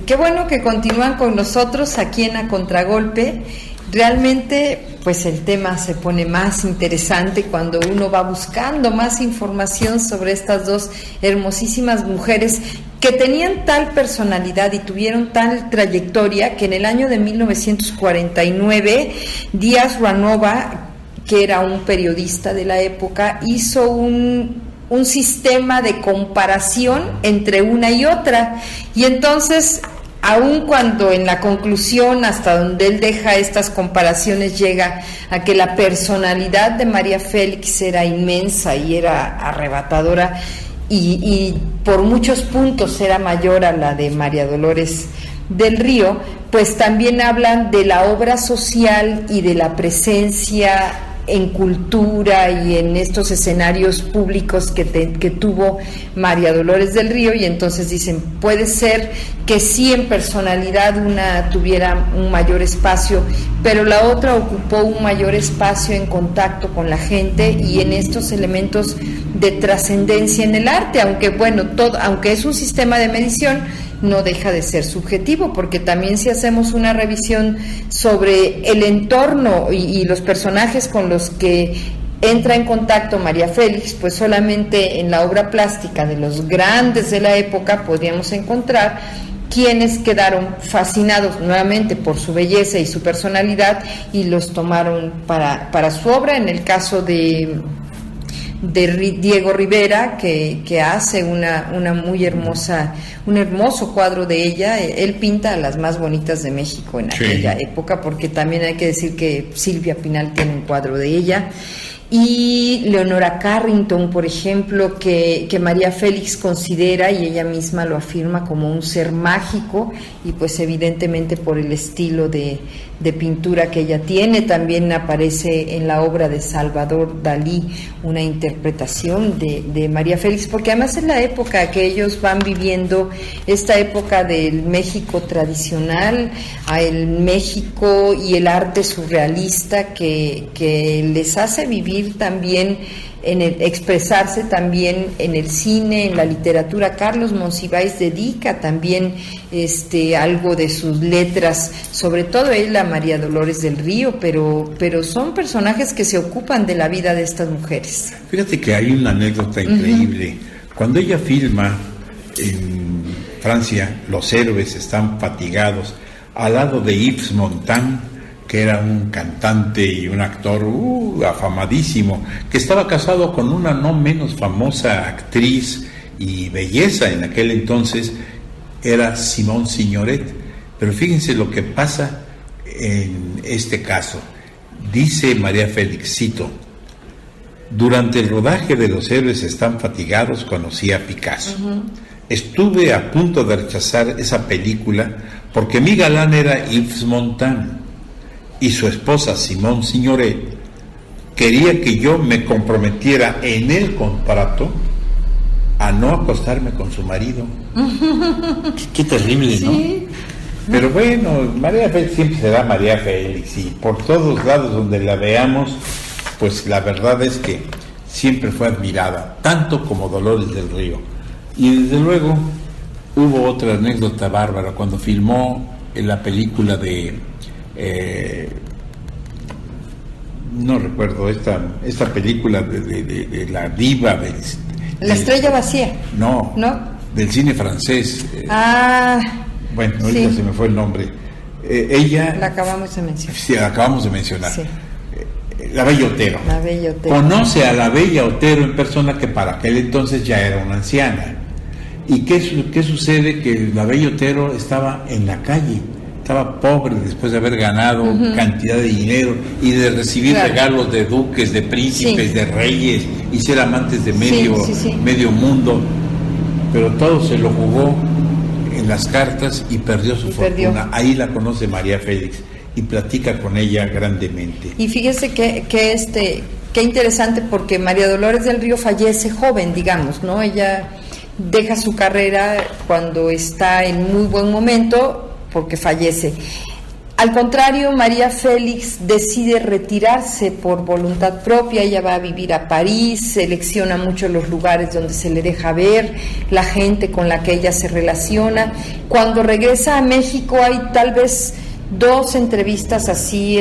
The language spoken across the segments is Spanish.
Qué bueno que continúan con nosotros aquí en A Contragolpe. Realmente, pues el tema se pone más interesante cuando uno va buscando más información sobre estas dos hermosísimas mujeres que tenían tal personalidad y tuvieron tal trayectoria que en el año de 1949 Díaz Ruanova, que era un periodista de la época, hizo un sistema de comparación entre una y otra, y entonces, aun cuando en la conclusión, hasta donde él deja estas comparaciones, llega a que la personalidad de María Félix era inmensa y era arrebatadora, y por muchos puntos era mayor a la de María Dolores del Río, pues también hablan de la obra social y de la presencia en cultura y en estos escenarios públicos que tuvo María Dolores del Río, y entonces dicen, puede ser que sí en personalidad una tuviera un mayor espacio, pero la otra ocupó un mayor espacio en contacto con la gente y en estos elementos de trascendencia en el arte, aunque bueno, aunque es un sistema de medición, no deja de ser subjetivo, porque también si hacemos una revisión sobre el entorno y los personajes con los que entra en contacto María Félix, pues solamente en la obra plástica de los grandes de la época podríamos encontrar quienes quedaron fascinados nuevamente por su belleza y su personalidad y los tomaron para su obra. En el caso de Diego Rivera, que hace una muy hermosa, un hermoso cuadro de ella. Él pinta a las más bonitas de México en aquella época, porque también hay que decir que Silvia Pinal tiene un cuadro de ella. Y Leonora Carrington, por ejemplo, que María Félix considera, y ella misma lo afirma, como un ser mágico, y pues evidentemente por el estilo de pintura que ella tiene. También aparece en la obra de Salvador Dalí una interpretación de María Félix, porque además es la época que ellos van viviendo, esta época del México tradicional, el México y el arte surrealista que les hace vivir también, expresarse también en el cine, en la literatura. Carlos Monsiváis dedica también algo de sus letras, sobre todo él a María Dolores del Río, pero son personajes que se ocupan de la vida de estas mujeres. Fíjate que hay una anécdota increíble. Cuando ella filma en Francia, Los héroes están fatigados, al lado de Yves Montand, que era un cantante y un actor afamadísimo, que estaba casado con una no menos famosa actriz y belleza en aquel entonces, era Simone Signoret. Pero fíjense lo que pasa en este caso. Dice María Félix, cito: durante el rodaje de Los héroes están fatigados conocí a Picasso. Estuve a punto de rechazar esa película porque mi galán era Yves Montand y su esposa Simone Signoret quería que yo me comprometiera en el contrato a no acostarme con su marido. Qué terrible, ¿no? Sí. Pero bueno, María Félix siempre será María Félix, y por todos lados donde la veamos, pues la verdad es que siempre fue admirada, tanto como Dolores del Río. Y desde luego hubo otra anécdota bárbara cuando filmó en la película de no recuerdo esta película de la diva La estrella vacía. No, del cine francés. Bueno, ahorita sí se me fue el nombre. Ella... La acabamos de mencionar. Sí, la acabamos de mencionar. Sí. La Bella Otero. La Bella Otero. Conoce a la Bella Otero en persona, que para aquel entonces ya era una anciana. ¿Y qué sucede? Que la Bella Otero estaba en la calle, estaba pobre después de haber ganado cantidad de dinero y de recibir regalos de duques, de príncipes, de reyes, y ser amantes de medio mundo, pero todo se lo jugó en las cartas y perdió su fortuna. Ahí la conoce María Félix y platica con ella grandemente. Y fíjese que qué interesante, porque María Dolores del Río fallece joven, digamos, ¿no? Ella deja su carrera cuando está en muy buen momento, porque fallece. al contrario, María Félix decide retirarse por voluntad propia. Ella va a vivir a París, selecciona mucho los lugares donde se le deja ver, la gente con la que ella se relaciona. Cuando regresa a México hay tal vez 2 entrevistas así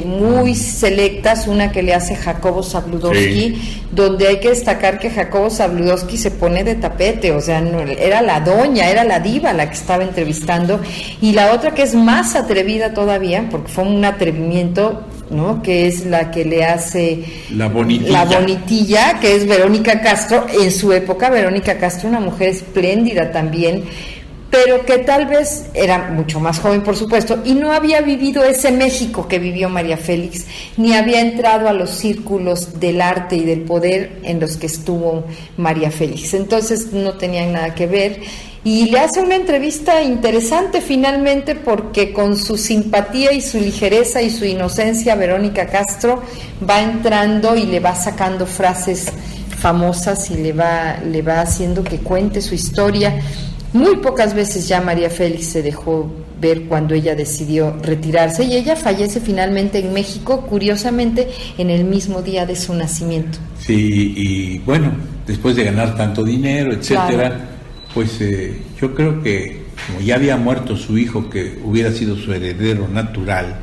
muy selectas, una que le hace Jacobo Zabludovsky, sí, donde hay que destacar que Jacobo Zabludovsky se pone de tapete, o sea, no, era la doña, era la diva la que estaba entrevistando, y la otra que es más atrevida todavía, porque fue un atrevimiento, ¿no?, que es la que le hace la bonitilla, que es Verónica Castro. En su época Verónica Castro, una mujer espléndida también, pero que tal vez era mucho más joven, por supuesto, y no había vivido ese México que vivió María Félix, ni había entrado a los círculos del arte y del poder en los que estuvo María Félix. Entonces no tenían nada que ver, y le hace una entrevista interesante finalmente, porque con su simpatía y su ligereza y su inocencia, Verónica Castro va entrando y le va sacando frases famosas y le va haciendo que cuente su historia. Muy pocas veces ya María Félix se dejó ver cuando ella decidió retirarse, y ella fallece finalmente en México, curiosamente en el mismo día de su nacimiento. Sí, y bueno, después de ganar tanto dinero, etcétera, claro, pues yo creo que como ya había muerto su hijo, que hubiera sido su heredero natural,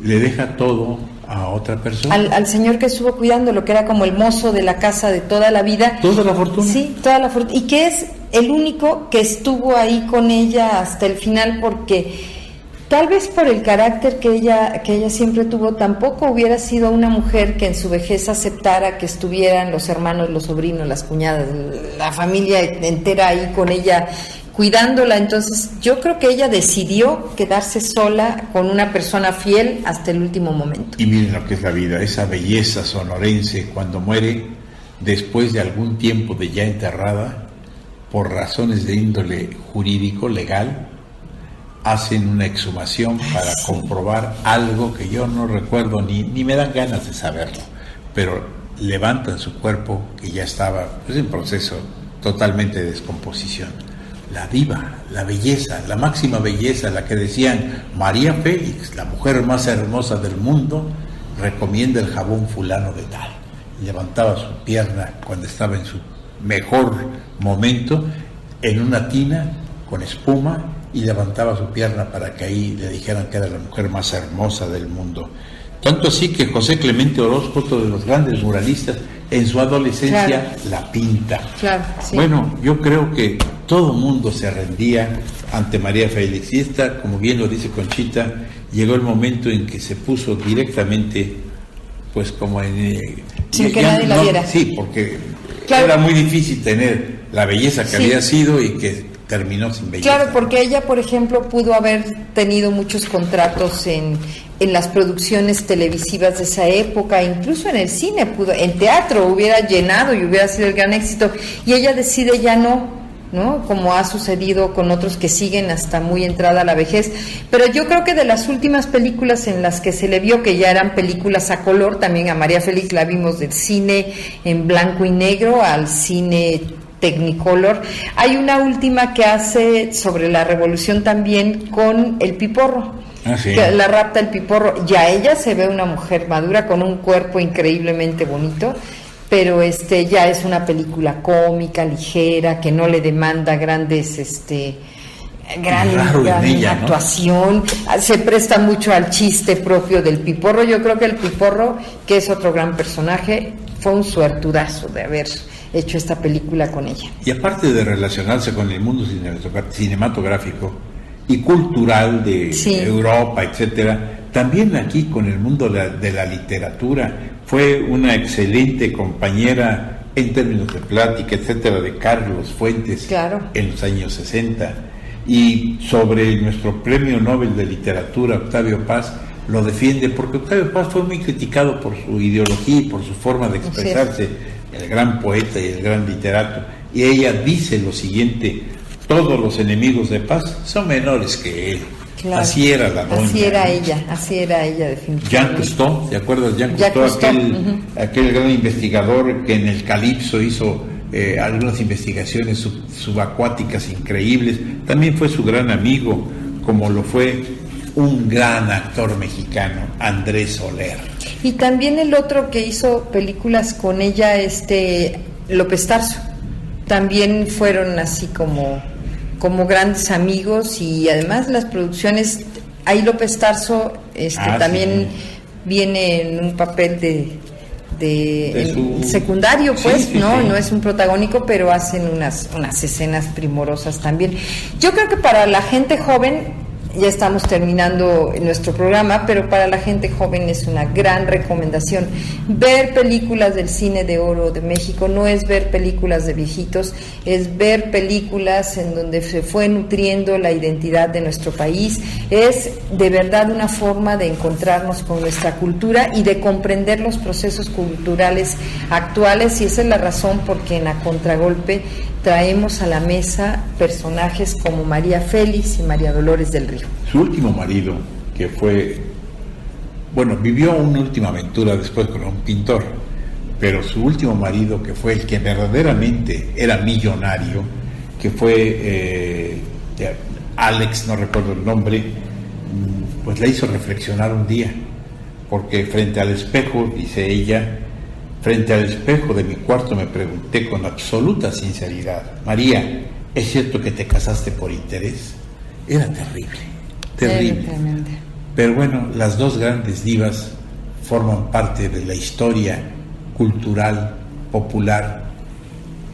le deja todo a otra persona. Al señor que estuvo cuidando, lo que era como el mozo de la casa de toda la vida. Toda la fortuna. Sí, toda la fortuna. Y que es el único que estuvo ahí con ella hasta el final, porque tal vez por el carácter que ella siempre tuvo, tampoco hubiera sido una mujer que en su vejez aceptara que estuvieran los hermanos, los sobrinos, las cuñadas, la familia entera ahí con ella, cuidándola. Entonces yo creo que ella decidió quedarse sola con una persona fiel hasta el último momento. Y miren lo que es la vida, esa belleza sonorense, cuando muere, después de algún tiempo de ya enterrada, por razones de índole jurídico, legal, hacen una exhumación para comprobar algo que yo no recuerdo ni me dan ganas de saberlo, pero levantan su cuerpo, que ya estaba pues en proceso totalmente de descomposición. La diva, la belleza, la máxima belleza, la que decían María Félix, la mujer más hermosa del mundo, recomienda el jabón fulano de tal. Levantaba su pierna cuando estaba en su mejor momento en una tina con espuma, y levantaba su pierna para que ahí le dijeran que era la mujer más hermosa del mundo. Tanto así que José Clemente Orozco, otro de los grandes muralistas, en su adolescencia, claro, la pinta. Claro, sí. Bueno, yo creo que todo mundo se rendía ante María Félix, y esta, como bien lo dice Conchita, llegó el momento en que se puso directamente, pues como en... sin que nadie la viera. Sí, porque claro, era muy difícil tener la belleza que había sido y que terminó sin belleza. Claro, porque ella, por ejemplo, pudo haber tenido muchos contratos en las producciones televisivas de esa época, incluso en el cine, en teatro hubiera llenado y hubiera sido el gran éxito, y ella decide ya no, como ha sucedido con otros que siguen hasta muy entrada la vejez. Pero yo creo que de las últimas películas en las que se le vio, que ya eran películas a color, también a María Félix la vimos del cine en blanco y negro al cine Technicolor. Hay una última que hace sobre la revolución también con El Piporro. Sí. Que la rapta El Piporro. Ya ella se ve una mujer madura con un cuerpo increíblemente bonito, pero ya es una película cómica, ligera, que no le demanda grandes gran ella, actuación, ¿no? Se presta mucho al chiste propio del Piporro. Yo creo que El Piporro, que es otro gran personaje, fue un suertudazo de haber hecho esta película con ella. Y aparte de relacionarse con el mundo cinematográfico y cultural de Europa, etcétera, también aquí con el mundo de la literatura, fue una excelente compañera en términos de plática, etcétera, de Carlos Fuentes, claro, en los años 60. Y sobre nuestro premio Nobel de Literatura, Octavio Paz, lo defiende, porque Octavio Paz fue muy criticado por su ideología y por su forma de expresarse, el gran poeta y el gran literato. Y ella dice lo siguiente: todos los enemigos de Paz son menores que él. Claro. Así era la doña. Así era ella, definitivamente. Jean Cousteau, ¿te acuerdas? Jean Cousteau, aquel gran investigador que en el Calipso hizo algunas investigaciones subacuáticas increíbles. También fue su gran amigo, como lo fue un gran actor mexicano, Andrés Soler. Y también el otro que hizo películas con ella, López Tarso. También fueron así como grandes amigos, y además las producciones, ahí López Tarso también viene en un papel de secundario, pues, sí. No es un protagónico, pero hacen unas escenas primorosas también. Yo creo que para la gente joven, ya estamos terminando nuestro programa, pero para la gente joven es una gran recomendación ver películas del cine de oro de México. No es ver películas de viejitos, es ver películas en donde se fue nutriendo la identidad de nuestro país. Es de verdad una forma de encontrarnos con nuestra cultura y de comprender los procesos culturales actuales, y esa es la razón por que en A Contragolpe traemos a la mesa personajes como María Félix y María Dolores del Río. Su último marido, que vivió una última aventura después con un pintor, pero su último marido, que fue el que verdaderamente era millonario, que fue Alex, no recuerdo el nombre, pues la hizo reflexionar un día, porque frente al espejo, dice ella, frente al espejo de mi cuarto me pregunté con absoluta sinceridad: María, ¿es cierto que te casaste por interés? Era terrible. Pero bueno, las dos grandes divas forman parte de la historia cultural, popular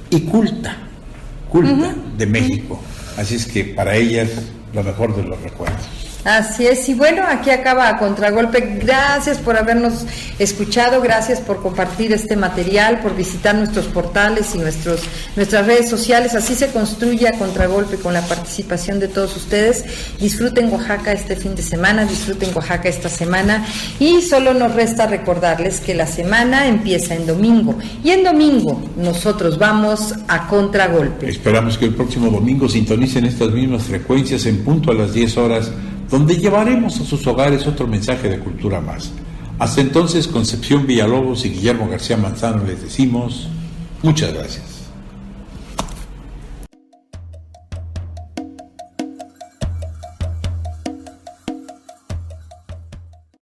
y culta de México. Así es que para ellas, lo mejor de los recuerdos. Así es, y bueno, aquí acaba A Contragolpe. Gracias por habernos escuchado, gracias por compartir este material, por visitar nuestros portales y nuestras redes sociales. Así se construye A Contragolpe, con la participación de todos ustedes. Disfruten Oaxaca este fin de semana, disfruten Oaxaca esta semana, y solo nos resta recordarles que la semana empieza en domingo, y en domingo nosotros vamos a Contragolpe. Esperamos que el próximo domingo sintonicen estas mismas frecuencias en punto a las 10 horas, donde llevaremos a sus hogares otro mensaje de cultura más. Hasta entonces, Concepción Villalobos y Guillermo García Manzano les decimos muchas gracias.